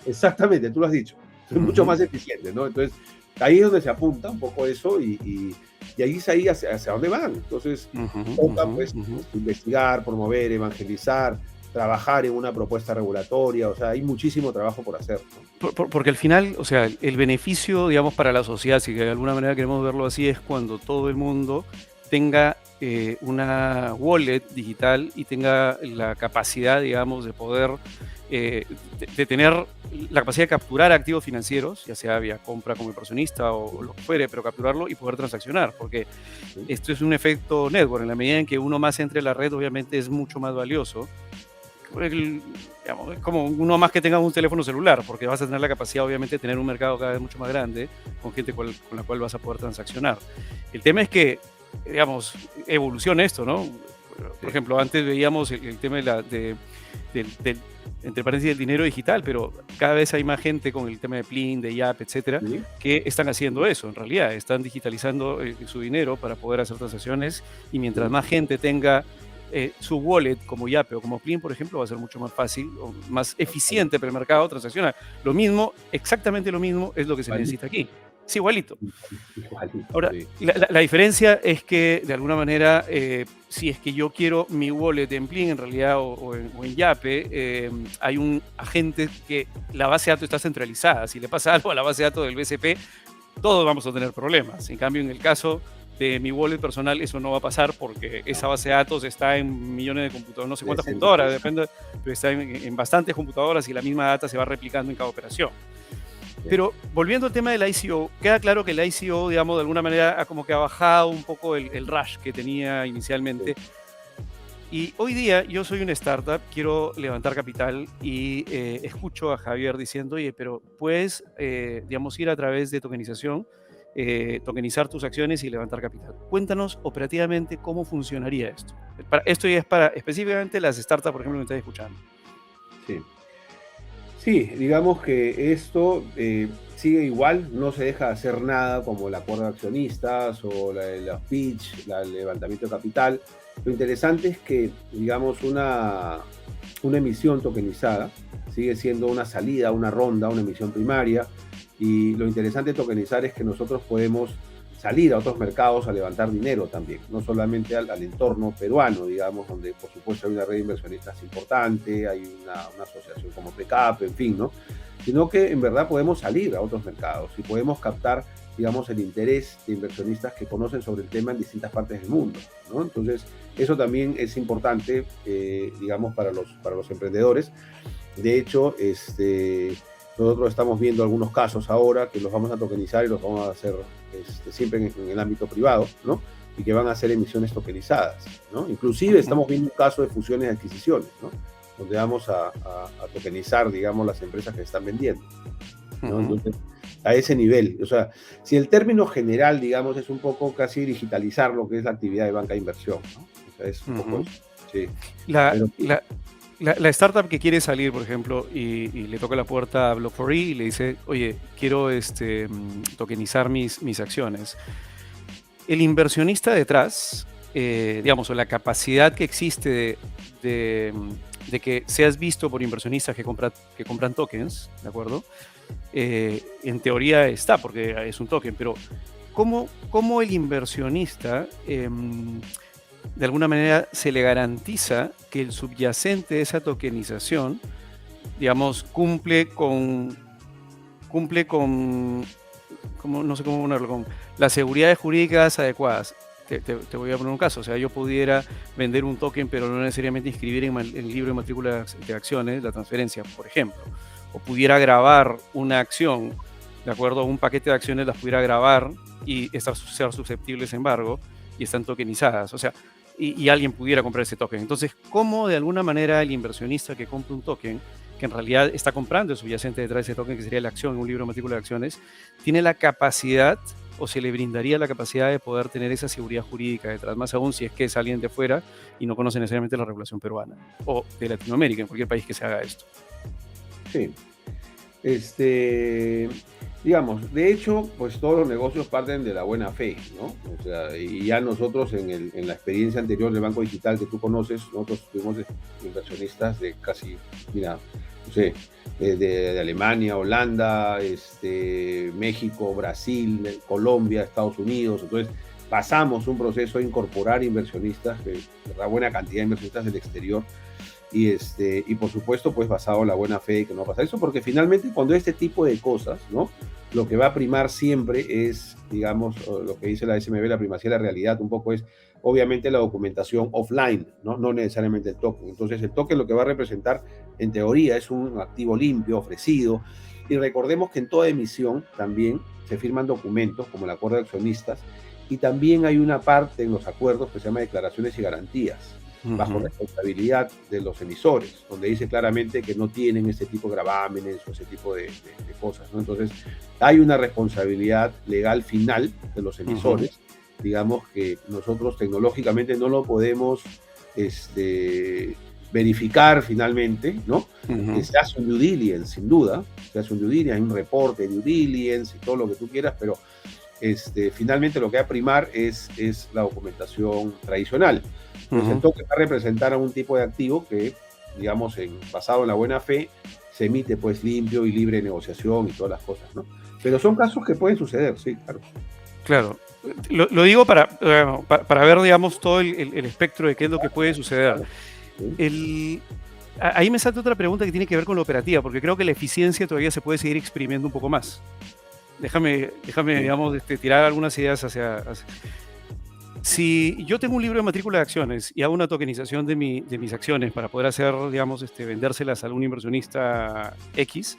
Exactamente, tú lo has dicho. Es mucho más eficiente, ¿no? Entonces, ahí es donde se apunta un poco eso y ahí es ahí hacia dónde van. Entonces, toca pues investigar, promover, evangelizar, trabajar en una propuesta regulatoria, o sea, hay muchísimo trabajo por hacer, ¿no? Porque al final, o sea, el beneficio, digamos, para la sociedad, si de alguna manera queremos verlo así, es cuando todo el mundo tenga una wallet digital y tenga la capacidad, digamos, de poder, de tener la capacidad de capturar activos financieros, ya sea vía compra como inversionista o lo que fuere, pero capturarlo y poder transaccionar, porque esto es un efecto network. En la medida en que uno más entre en la red, obviamente es mucho más valioso. Digamos, es como uno más que tenga un teléfono celular, porque vas a tener la capacidad, obviamente, de tener un mercado cada vez mucho más grande, con gente con la cual vas a poder transaccionar. El tema es que, digamos, evoluciona esto, ¿no? Por ejemplo, antes veíamos el tema del entre paréntesis, del dinero digital, pero cada vez hay más gente con el tema de Plin, de YAP, etcétera, que están haciendo eso, en realidad, están digitalizando su dinero para poder hacer transacciones, y mientras más gente tenga su wallet como Yape o como Plin, por ejemplo, va a ser mucho más fácil o más eficiente para el mercado transaccionar. Lo mismo, exactamente lo mismo, es lo que se necesita aquí. Es igualito. Ahora, la diferencia es que, de alguna manera, si es que yo quiero mi wallet en Plin, en realidad, o en Yape, hay un agente que la base de datos está centralizada. Si le pasa algo a la base de datos del BCP, todos vamos a tener problemas. En cambio, en el caso de mi wallet personal, eso no va a pasar porque esa base de datos está en millones de computadoras, no sé cuántas computadoras, depende, pero está en bastantes computadoras y la misma data se va replicando en cada operación. Pero volviendo al tema del ICO, queda claro que el ICO, digamos, de alguna manera como que ha bajado un poco el rush que tenía inicialmente. Y hoy día yo soy una startup, quiero levantar capital y escucho a Javier diciendo, oye, pero puedes, digamos, ir a través de tokenización, tokenizar tus acciones y levantar capital. Cuéntanos operativamente cómo funcionaría esto. Esto ya es para específicamente las startups, por ejemplo, que me están escuchando. Sí, digamos que esto sigue igual, no se deja de hacer nada como el acuerdo de accionistas o los pitch, el levantamiento de capital. Lo interesante es que, digamos, una emisión tokenizada sigue siendo una salida, una ronda, una emisión primaria, Y lo interesante de tokenizar es que nosotros podemos salir a otros mercados a levantar dinero también, no solamente al entorno peruano, digamos, donde por supuesto hay una red de inversionistas importante, hay una asociación como PECAP, en fin, ¿no? Sino que en verdad podemos salir a otros mercados y podemos captar, digamos, el interés de inversionistas que conocen sobre el tema en distintas partes del mundo, ¿no? Entonces, eso también es importante, digamos, para los emprendedores. De hecho, nosotros estamos viendo algunos casos ahora que los vamos a tokenizar y los vamos a hacer siempre en el ámbito privado, ¿no? Y que van a hacer emisiones tokenizadas, ¿no? Inclusive estamos viendo un caso de fusiones y adquisiciones, ¿no? Donde vamos a tokenizar, digamos, las empresas que están vendiendo, ¿no? Entonces, a ese nivel, o sea, si el término general, digamos, es un poco casi digitalizar lo que es la actividad de banca de inversión, ¿no? O sea, es un poco eso, sí. La, Pero, la, la startup que quiere salir, por ejemplo, y le toca la puerta a Block4E y le dice, oye, quiero tokenizar mis acciones. El inversionista detrás, digamos, o la capacidad que existe de que seas visto por inversionistas que compran tokens, ¿de acuerdo? En teoría está, porque es un token, pero ¿cómo el inversionista de alguna manera se le garantiza que el subyacente de esa tokenización, digamos, cumple con no sé cómo ponerlo, con las seguridades jurídicas adecuadas? Te voy a poner un caso, o sea, yo pudiera vender un token, pero no necesariamente inscribir en el libro de matrícula de acciones la transferencia, por ejemplo, o pudiera grabar una acción, de acuerdo a un paquete de acciones, las pudiera grabar y ser susceptibles a embargo, y están tokenizadas, o sea, y alguien pudiera comprar ese token. Entonces, ¿cómo de alguna manera el inversionista que compra un token, que en realidad está comprando el subyacente detrás de ese token, que sería la acción, un libro de matrícula de acciones, tiene la capacidad o se le brindaría la capacidad de poder tener esa seguridad jurídica detrás, más aún si es que es alguien de fuera y no conoce necesariamente la regulación peruana o de Latinoamérica, en cualquier país que se haga esto? sí, digamos, de hecho, pues todos los negocios parten de la buena fe, ¿no? O sea, y ya nosotros en la experiencia anterior del Banco Digital que tú conoces, nosotros tuvimos inversionistas de casi, mira, no sé, de Alemania, Holanda, México, Brasil, Colombia, Estados Unidos. Entonces, pasamos un proceso de incorporar inversionistas, una buena cantidad de inversionistas del exterior, y por supuesto, pues basado en la buena fe de que no va a pasar eso, porque finalmente cuando este tipo de cosas, ¿no? Lo que va a primar siempre es, digamos, lo que dice la SMB, la primacía de la realidad, un poco es, obviamente, la documentación offline, ¿no? No necesariamente el token. Entonces, el token lo que va a representar, en teoría, es un activo limpio, ofrecido, y recordemos que en toda emisión también se firman documentos, como el acuerdo de accionistas, y también hay una parte en los acuerdos que se llama declaraciones y garantías, bajo responsabilidad de los emisores, donde dice claramente que no tienen ese tipo de gravámenes o ese tipo de cosas, ¿no? Entonces, hay una responsabilidad legal final de los emisores, digamos que nosotros tecnológicamente no lo podemos verificar finalmente, ¿no? Se hace un due diligence, sin duda, se hace un due diligence, hay un reporte de due diligence y todo lo que tú quieras, pero finalmente lo que va a primar es la documentación tradicional. Entonces, el token va a representar a un tipo de activo que, digamos, basado en la buena fe, se emite pues limpio y libre de negociación y todas las cosas, ¿no? Pero son casos que pueden suceder, sí, claro. Claro. Lo digo para ver, digamos, todo el espectro de qué es lo que puede suceder. Sí. Ahí me salta otra pregunta que tiene que ver con la operativa, porque creo que la eficiencia todavía se puede seguir exprimiendo un poco más. Déjame digamos, tirar algunas ideas hacia... Si yo tengo un libro de matrícula de acciones y hago una tokenización de mis acciones para poder hacer, digamos, vendérselas a algún inversionista X,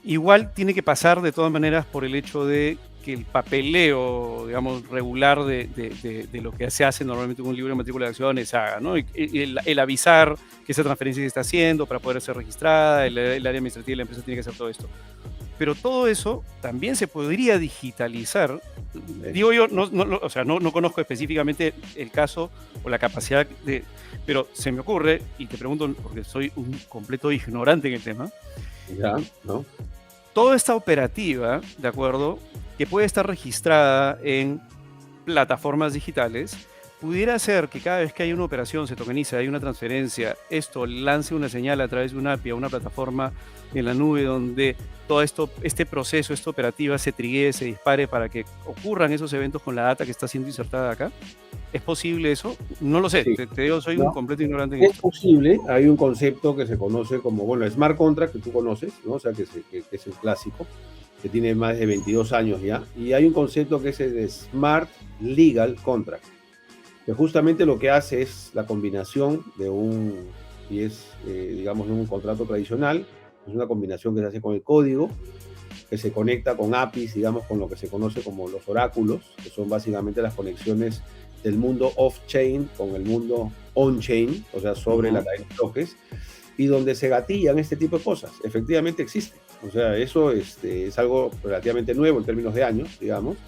igual tiene que pasar de todas maneras por el hecho de que el papeleo, digamos, regular de lo que se hace normalmente con un libro de matrícula de acciones haga, ¿no? Y el avisar que esa transferencia se está haciendo para poder ser registrada, el área administrativa de la empresa tiene que hacer todo esto. Pero todo eso también se podría digitalizar. Digo yo, o sea, no conozco específicamente el caso o la capacidad pero se me ocurre, y te pregunto porque soy un completo ignorante en el tema. Ya, ¿no? Toda esta operativa, ¿de acuerdo?, que puede estar registrada en plataformas digitales, pudiera ser que cada vez que hay una operación, se tokeniza, hay una transferencia, esto lance una señal a través de una API a una plataforma en la nube donde todo esto, este proceso, esta operativa se triguee, se dispare para que ocurran esos eventos con la data que está siendo insertada acá. ¿Es posible eso? No lo sé, Sí. te digo, soy un ¿No? completo ignorante en Es esto. posible, hay un concepto que se conoce como, bueno, el smart contract, que tú conoces, ¿no? O sea, que es el clásico, que tiene más de 22 años ya, y hay un concepto que es el de smart legal contract, que justamente lo que hace es la combinación de digamos, un contrato tradicional, es una combinación que se hace con el código, que se conecta con APIs, digamos, con lo que se conoce como los oráculos, que son básicamente las conexiones del mundo off-chain con el mundo on-chain, o sea, sobre la cadena de bloques, y donde se gatillan este tipo de cosas. Efectivamente existe. O sea, eso es algo relativamente nuevo en términos de años, digamos,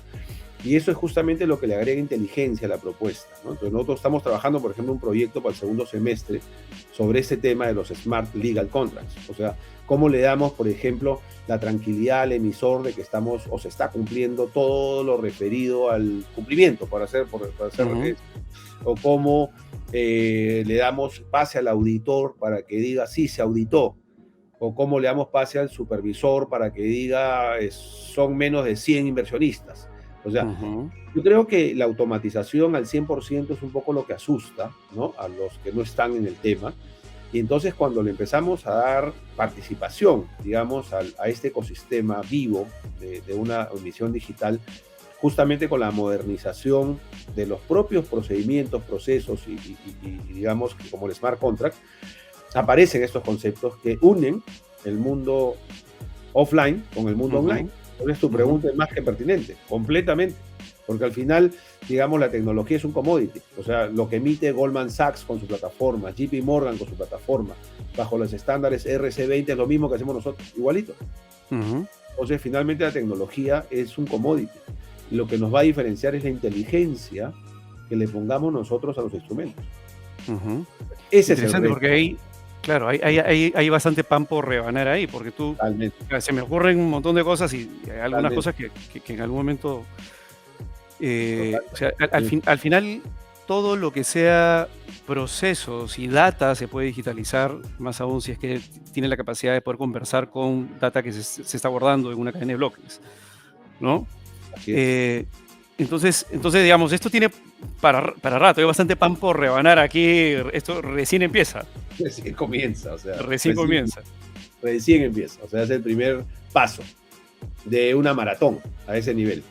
y eso es justamente lo que le agrega inteligencia a la propuesta, ¿no? Entonces nosotros estamos trabajando, por ejemplo, un proyecto para el segundo semestre sobre ese tema de los Smart Legal Contracts. O sea, cómo le damos, por ejemplo, la tranquilidad al emisor de que estamos o se está cumpliendo todo lo referido al cumplimiento, Ujú. o cómo le damos pase al auditor para que diga sí, se auditó, o cómo le damos pase al supervisor para que diga son menos de 100 inversionistas. O sea, Ujú. yo creo que la automatización al 100% es un poco lo que asusta, ¿no? A los que no están en el tema. Y entonces cuando le empezamos a dar participación, digamos, a este ecosistema vivo de una emisión digital, justamente con la modernización de los propios procedimientos, procesos digamos, como el smart contract, aparecen estos conceptos que unen el mundo offline con el mundo online. Ujú. Entonces tu Ujú. pregunta es más que pertinente, completamente. Porque al final, digamos, la tecnología es un commodity. O sea, lo que emite Goldman Sachs con su plataforma, JP Morgan con su plataforma, bajo los estándares RC20 es lo mismo que hacemos nosotros, igualito. Ujú. Entonces, finalmente la tecnología es un commodity. Y lo que nos va a diferenciar es la inteligencia que le pongamos nosotros a los instrumentos. Ujú. Ese es el Interesante, reto, porque ahí, claro, hay bastante pan por rebanar ahí, porque tú, totalmente. se me ocurren un montón de cosas y hay algunas Totalmente, cosas que en algún momento, o sea, totalmente. al final, todo lo que sea procesos y data se puede digitalizar, más aún si es que tiene la capacidad de poder conversar con data que se está guardando en una cadena de bloques, ¿no? Así es. Eh, entonces, digamos, esto tiene para rato, hay bastante pan por rebanar aquí, esto recién empieza, Recién comienza, o sea, recién comienza. recién empieza. O sea, es el primer paso de una maratón a ese nivel.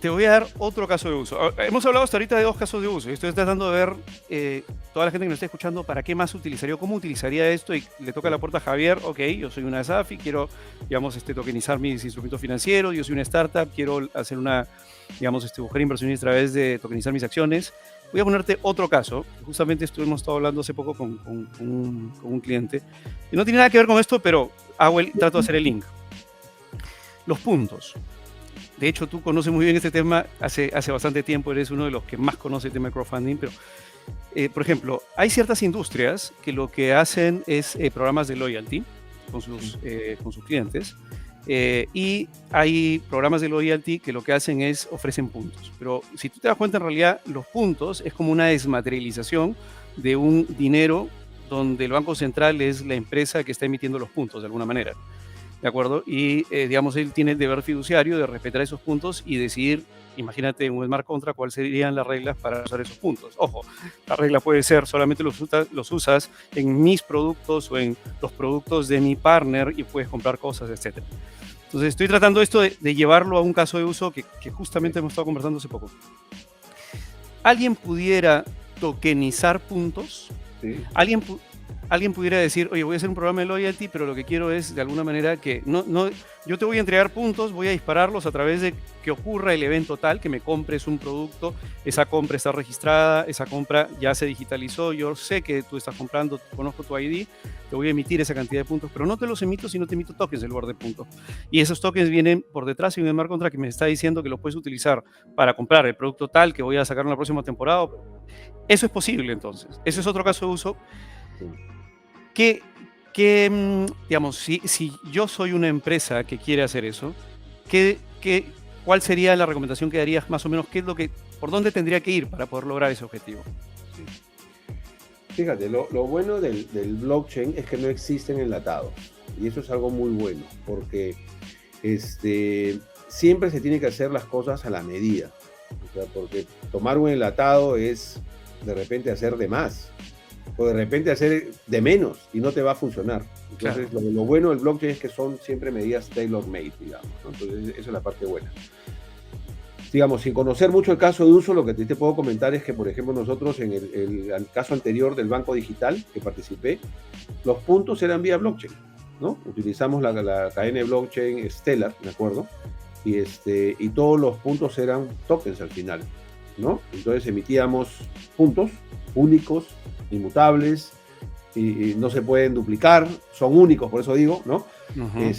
Te voy a dar otro caso de uso. Hemos hablado hasta ahorita de 2 casos de uso. Estoy tratando de ver, toda la gente que nos está escuchando, para qué más utilizaría, cómo utilizaría esto. Y le toca la puerta a Javier. Ok, yo soy una SAFI, quiero, digamos, tokenizar mis instrumentos financieros. Yo soy una startup, quiero hacer digamos, buscar inversiones a través de tokenizar mis acciones. Voy a ponerte otro caso. Justamente estuvimos estado hablando hace poco con un cliente. Y no tiene nada que ver con esto, pero trato de hacer el link. Los puntos. De hecho, tú conoces muy bien este tema, hace bastante tiempo eres uno de los que más conoce el tema de crowdfunding, pero, por ejemplo, hay ciertas industrias que lo que hacen es programas de loyalty con sus clientes, y hay programas de loyalty que lo que hacen es ofrecen puntos. Pero si tú te das cuenta, en realidad, los puntos es como una desmaterialización de un dinero donde el Banco Central es la empresa que está emitiendo los puntos, de alguna manera. ¿De acuerdo? Y, digamos, él tiene el deber fiduciario de respetar esos puntos y decidir, imagínate, en un smart contract, cuáles serían las reglas para usar esos puntos. Ojo, la regla puede ser solamente los usas en mis productos o en los productos de mi partner y puedes comprar cosas, etc. Entonces, estoy tratando esto de llevarlo a un caso de uso que justamente hemos estado conversando hace poco. ¿Alguien pudiera tokenizar puntos? Sí. ¿Alguien, alguien pudiera decir, oye, voy a hacer un programa de loyalty, pero lo que quiero es de alguna manera que yo te voy a entregar puntos, voy a dispararlos a través de que ocurra el evento tal, que me compres un producto, esa compra está registrada, esa compra ya se digitalizó, yo sé que tú estás comprando, conozco tu ID, te voy a emitir esa cantidad de puntos, pero no te los emito si no te emito tokens en lugar de puntos. Y esos tokens vienen por detrás y un smart contract que me está diciendo que los puedes utilizar para comprar el producto tal que voy a sacar en la próxima temporada. Eso es posible entonces. Eso es otro caso de uso. Sí. Digamos, si yo soy una empresa que quiere hacer eso, ¿qué, qué, ¿cuál sería la recomendación que darías más o menos? ¿Qué es lo que, por dónde tendría que ir para poder lograr ese objetivo. Sí. Fíjate, lo bueno del blockchain es que no existen enlatados. Y eso es algo muy bueno, porque siempre se tiene que hacer las cosas a la medida. O sea, porque tomar un enlatado es de repente hacer de más, o de repente hacer de menos, y no te va a funcionar. Entonces, claro, lo bueno del blockchain es que son siempre medidas tailor-made, digamos, ¿no? Entonces, esa es la parte buena. Digamos, sin conocer mucho el caso de uso, lo que te puedo comentar es que, por ejemplo, nosotros en el caso anterior del Banco Digital que participé, los puntos eran vía blockchain, ¿no? Utilizamos la cadena de blockchain Stellar, ¿de acuerdo? Y todos los puntos eran tokens al final, ¿no? Entonces emitíamos puntos únicos, inmutables, y no se pueden duplicar, son únicos, por eso digo, ¿no? Uh-huh.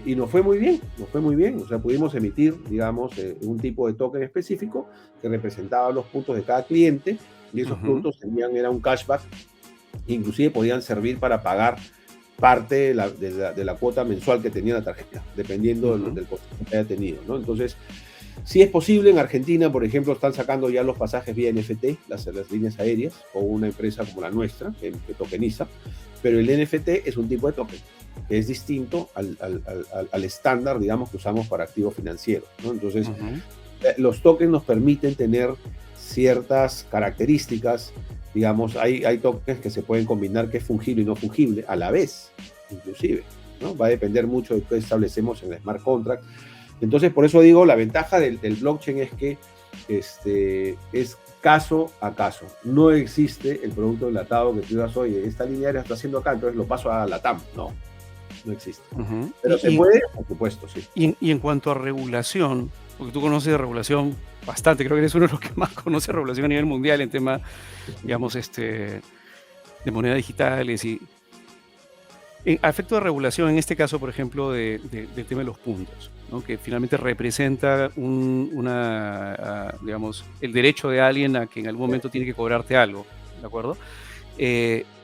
Y nos fue muy bien, o sea, pudimos emitir, digamos, un tipo de token específico que representaba los puntos de cada cliente, y esos puntos era un cashback, inclusive podían servir para pagar parte de la cuota mensual que tenía la tarjeta, dependiendo del costo que haya tenido, ¿no? Entonces, sí es posible. En Argentina, por ejemplo, están sacando ya los pasajes vía NFT, las líneas aéreas, o una empresa como la nuestra, que tokeniza, pero el NFT es un tipo de token, que es distinto al estándar, digamos, que usamos para activos financieros, ¿no? Entonces, los tokens nos permiten tener ciertas características, digamos, hay tokens que se pueden combinar, que es fungible y no fungible, a la vez, inclusive, ¿no? Va a depender mucho de qué establecemos en el smart contract. Entonces, por eso digo, la ventaja del blockchain es que es caso a caso. No existe el producto enlatado que tú digas, oye, esta línea aérea está haciendo acá, entonces lo paso a LATAM. No existe. Pero se puede, por supuesto, sí. Y en cuanto a regulación, porque tú conoces de regulación bastante, creo que eres uno de los que más conoce regulación a nivel mundial en tema, digamos, de monedas digitales y a efecto de regulación, en este caso, por ejemplo, del tema de los puntos, ¿no? Que finalmente representa digamos, el derecho de alguien a que en algún momento tiene que cobrarte algo, ¿de acuerdo?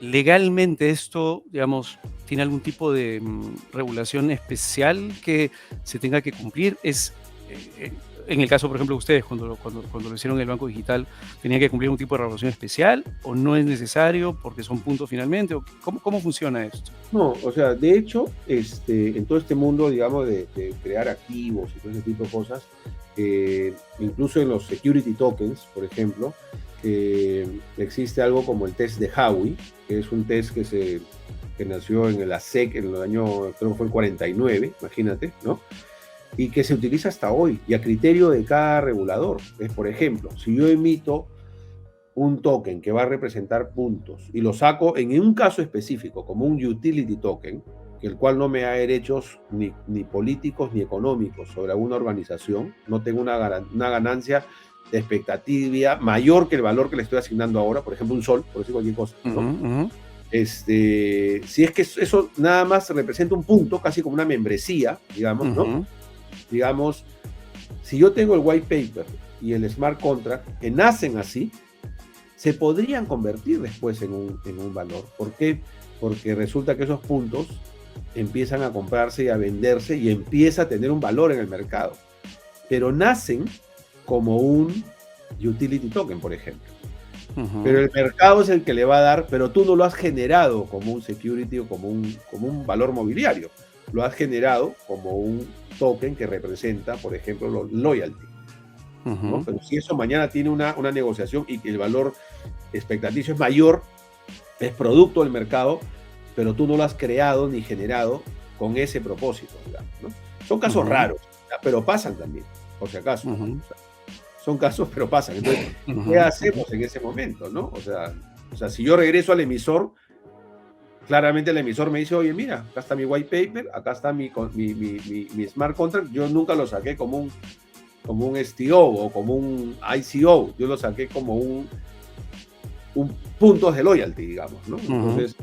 Legalmente esto, digamos, ¿tiene algún tipo de regulación especial que se tenga que cumplir? En el caso, por ejemplo, de ustedes, cuando lo hicieron en el Banco Digital, ¿tenían que cumplir un tipo de regulación especial o no es necesario porque son puntos finalmente? ¿Cómo funciona esto? No, o sea, de hecho, en todo este mundo, digamos, de crear activos y todo ese tipo de cosas, incluso en los security tokens, por ejemplo, existe algo como el test de Howey, que es un test que nació en la SEC en el año, creo que fue el 49, imagínate, ¿no? Y que se utiliza hasta hoy, y a criterio de cada regulador. Por ejemplo, si yo emito un token que va a representar puntos y lo saco en un caso específico como un utility token, el cual no me da derechos ni políticos ni económicos sobre alguna organización, no tengo una ganancia de expectativa mayor que el valor que le estoy asignando ahora, por ejemplo un sol, por decir cualquier cosa, ¿no? Si es que eso nada más representa un punto, casi como una membresía, digamos, ¿no? Digamos, si yo tengo el white paper y el smart contract que nacen así, se podrían convertir después en un valor. ¿Por qué? Porque resulta que esos puntos empiezan a comprarse y a venderse y empieza a tener un valor en el mercado. Pero nacen como un utility token, por ejemplo. Pero el mercado es el que le va a dar, pero tú no lo has generado como un security o como un valor mobiliario. Lo has generado como un token que representa, por ejemplo, loyalty. ¿No? Pero si eso mañana tiene una negociación y que el valor expectaticio es mayor, es producto del mercado, pero tú no lo has creado ni generado con ese propósito, digamos, ¿no? Son casos raros, pero pasan también, por si acaso. O sea, son casos, pero pasan. Entonces, ¿qué hacemos en ese momento, no? O sea, si yo regreso al emisor, claramente el emisor me dice, oye, mira, acá está mi white paper, acá está mi smart contract, yo nunca lo saqué como un STO o como un ICO, yo lo saqué como un puntos de loyalty, digamos, ¿no? Entonces,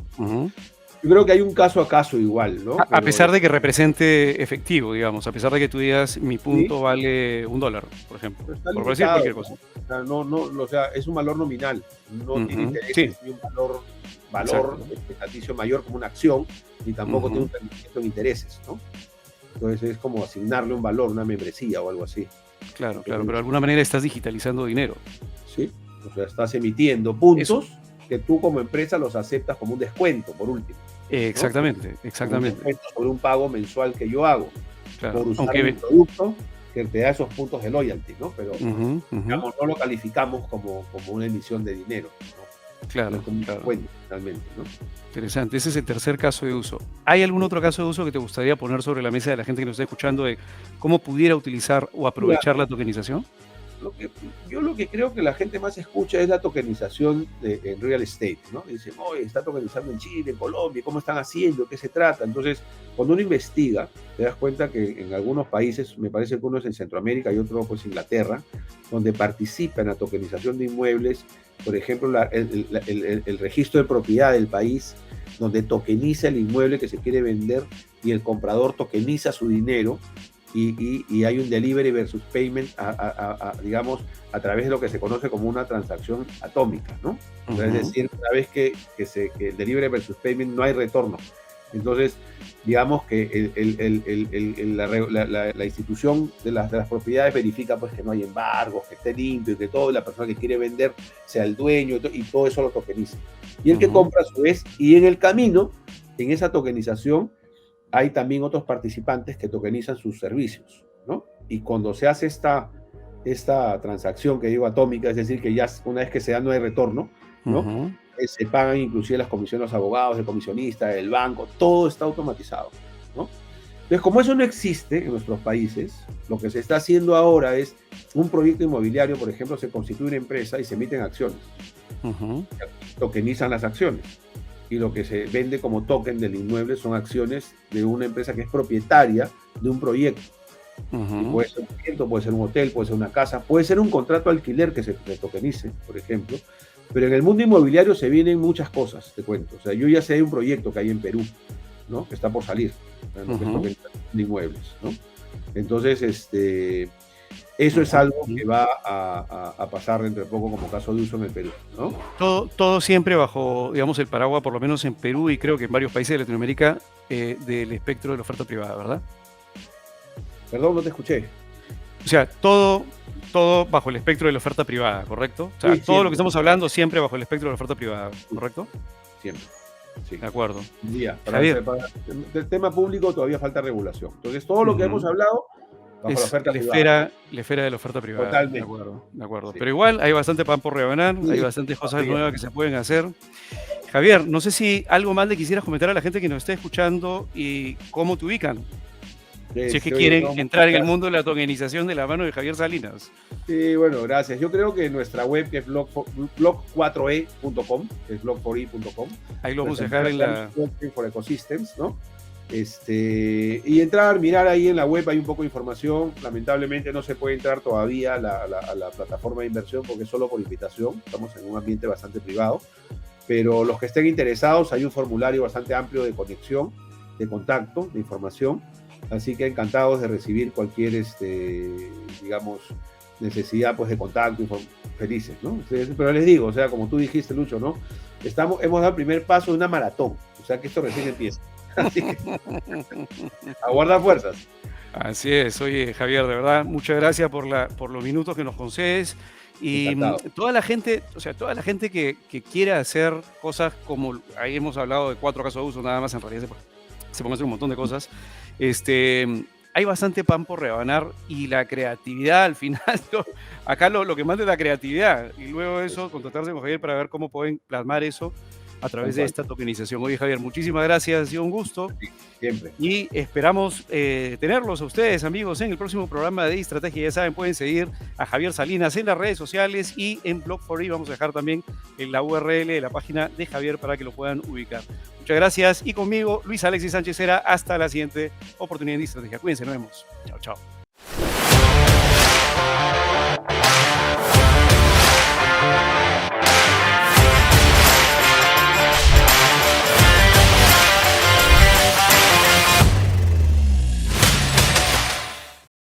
yo creo que hay un caso a caso igual, ¿no? A pesar de que represente efectivo, digamos, a pesar de que tú digas mi punto vale $1, por ejemplo, por decir cualquier cosa. O sea, es un valor nominal, no tiene intereses ni un valor expectaticio mayor como una acción, ni tampoco tiene un rendimiento en intereses, ¿no? Entonces es como asignarle un valor, una membresía o algo así. Claro, claro, pero de alguna manera estás digitalizando dinero. ¿Sí? O sea, estás emitiendo Eso. puntos que tú como empresa los aceptas como un descuento, por último, ¿no? Exactamente, Como un exactamente. descuento sobre un pago mensual que yo hago por Claro. usar mi Aunque. producto que te da esos puntos de loyalty, ¿no? Pero, Ujú, ujú. digamos, no lo calificamos como una emisión de dinero, ¿no? No es Claro, como un claro. descuento, realmente, ¿no? Interesante. Ese es el tercer caso de uso. ¿Hay algún otro caso de uso que te gustaría poner sobre la mesa de la gente que nos está escuchando de cómo pudiera utilizar o Mira, aprovechar la tokenización? lo que, yo lo que creo que la gente más escucha es la tokenización en real estate, ¿no? Dicen, oye, está tokenizando en Chile, en Colombia, ¿cómo están haciendo? ¿Qué se trata? Entonces, cuando uno investiga, te das cuenta que en algunos países, me parece que uno es en Centroamérica y otro pues Inglaterra, donde participa en la tokenización de inmuebles, por ejemplo, el registro de propiedad del país, donde tokeniza el inmueble que se quiere vender y el comprador tokeniza su dinero y hay un delivery versus payment, digamos, a través de lo que se conoce como una transacción atómica, ¿no? O sea, es Ujú, decir, una vez que el delivery versus payment no hay retorno. Entonces, digamos que la institución de las propiedades verifica pues, que no hay embargos, que esté limpio, que toda la persona que quiere vender sea el dueño y todo eso lo tokeniza. Y el que ujú, compra a su vez, y en el camino, en esa tokenización, hay también otros participantes que tokenizan sus servicios, ¿no? Y cuando se hace esta transacción que digo atómica, es decir, que ya una vez que se da no hay retorno, ¿no? ujú. Se pagan inclusive las comisiones de los abogados, el comisionista, el banco, todo está automatizado, ¿no? Entonces, como eso no existe en nuestros países, lo que se está haciendo ahora es un proyecto inmobiliario, por ejemplo, se constituye una empresa y se emiten acciones, Ujú, tokenizan las acciones y lo que se vende como token del inmueble son acciones de una empresa que es propietaria de un proyecto. Y ujú. puede ser un proyecto, puede ser un hotel, puede ser una casa, puede ser un contrato de alquiler que se tokenice, por ejemplo. Pero en el mundo inmobiliario se vienen muchas cosas, te cuento. O sea, yo ya sé de un proyecto que hay en Perú, ¿no? Que está por salir, en lo que es Ujú, tokenización de inmuebles, ¿no? Entonces, eso es ujú, algo ujú. que va a pasar dentro de poco como caso de uso en el Perú, ¿no? Todo siempre bajo, digamos, el paraguas, por lo menos en Perú y creo que en varios países de Latinoamérica, del espectro de la oferta privada, ¿verdad? Perdón, no te escuché. O sea, todo bajo el espectro de la oferta privada, ¿correcto? O sea, Sí, todo lo que siempre, estamos hablando siempre bajo el espectro de la oferta privada, ¿correcto? siempre, sí. De acuerdo. Día. Javier, El tema público todavía falta regulación. Entonces, todo lo que hemos ujú, hablado bajo la es oferta privada. la esfera de la oferta privada, de Totalmente. acuerdo, de acuerdo. Sí. Pero igual hay bastante pan por rebanar, hay Sí, bastantes cosas todavía. nuevas que se pueden hacer. Javier, no sé si algo más le quisieras comentar a la gente que nos está escuchando y cómo te ubican, si es que Oye, quieren no, muchas entrar en el gracias. mundo de la tokenización de la mano de Javier Salinas. Sí, bueno, gracias. Yo creo que nuestra web, que es blog4e.com, que es blog4e.com, Ahí lo vamos a nuestra dejar empresa en se llama la... Blockchain for Ecosystems, ¿no? Y entrar, mirar ahí en la web, hay un poco de información. Lamentablemente no se puede entrar todavía a la plataforma de inversión porque es solo por invitación. Estamos en un ambiente bastante privado. Pero los que estén interesados, hay un formulario bastante amplio de conexión, de contacto, de información. Así que encantados de recibir cualquier, digamos, necesidad pues, de contacto, felices, ¿no? Pero les digo, o sea, como tú dijiste, Lucho, ¿no? Hemos dado el primer paso de una maratón, o sea que esto recién empieza. Así que aguarda fuerzas. Así es, oye Javier, de verdad, muchas gracias por los minutos que nos concedes. Y Encantado. toda la gente, o sea, toda la gente que quiera hacer cosas como, ahí hemos hablado de 4 casos de uso, nada más en realidad se pueden hacer un montón de cosas. Hay bastante pan por rebanar y la creatividad al final, acá lo que manda es la creatividad y luego de eso contactarse con Javier para ver cómo pueden plasmar eso a Tal través de cual. esta tokenización. Oye Javier, muchísimas gracias, ha sido un gusto. Sí, siempre. Y esperamos tenerlos a ustedes, amigos, en el próximo programa de Estrategia. Ya saben, pueden seguir a Javier Salinas en las redes sociales y en Blog4E. Vamos a dejar también en la URL de la página de Javier para que lo puedan ubicar. Muchas gracias. Y conmigo, Luis Alexis Sánchez será hasta la siguiente oportunidad de Estrategia. Cuídense, nos vemos. Chao, chao.